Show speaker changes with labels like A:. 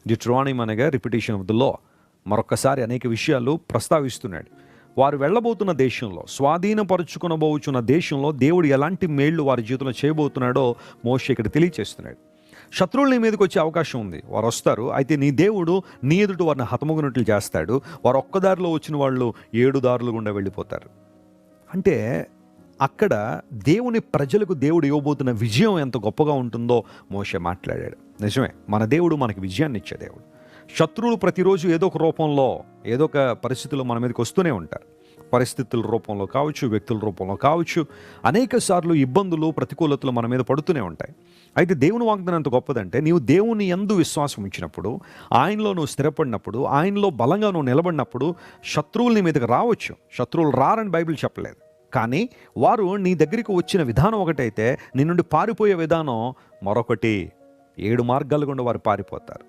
A: డిట్రానిమ్ అనగా repetition of the law. మరొకసారి అనేక విషయాలు ప్రస్తావిస్తున్నాడు. వారు వెళ్ళబోతున్న దేశంలో, స్వాధీనపరుచుకొనబోచున్న దేశంలో దేవుడు ఎలాంటి మేళ్లు వారి జీవితంలో చేయబోతున్నాడో మోషే ఇక్కడ తెలియచేస్తున్నాడు. శత్రువులు నీ మీదకి వచ్చే అవకాశం ఉంది, వారు వస్తారు. అయితే నీ దేవుడు నీ ఎదుట వారిని హతముగునట్లు చేస్తాడు. వారు ఒక్క దారిలో వచ్చిన వాళ్ళు 7 దారులు గుండా వెళ్ళిపోతారు. అంటే అక్కడ దేవుని ప్రజలకు దేవుడు ఇవ్వబోతున్న విజయం ఎంత గొప్పగా ఉంటుందో మోషే మాట్లాడాడు. నిజమే, మన దేవుడు మనకి విజయాన్ని ఇచ్చే దేవుడు. శత్రువులు ప్రతిరోజు ఏదో ఒక రూపంలో, ఏదో ఒక పరిస్థితుల్లో మన మీదకి వస్తూనే ఉంటారు. పరిస్థితుల రూపంలో కావచ్చు, వ్యక్తుల రూపంలో కావచ్చు, అనేక సార్లు ఇబ్బందులు, ప్రతికూలతలు మన మీద పడుతూనే ఉంటాయి. అయితే దేవుని వాగ్దానం ఎంత గొప్పదంటే, నీవు దేవుని యందు విశ్వాసం ఉంచినప్పుడు, ఆయనలో నువ్వు స్థిరపడినప్పుడు, ఆయనలో బలంగా నువ్వు నిలబడినప్పుడు శత్రువులు నీ మీదకి రావచ్చు. శత్రువులు రారని బైబిల్ చెప్పలేదు. కానీ వారు నీ దగ్గరికి వచ్చిన విధానం ఒకటైతే, నీ నుండి పారిపోయే విధానం మరొకటి. 7 మార్గాల గుండా వారు పారిపోతారు.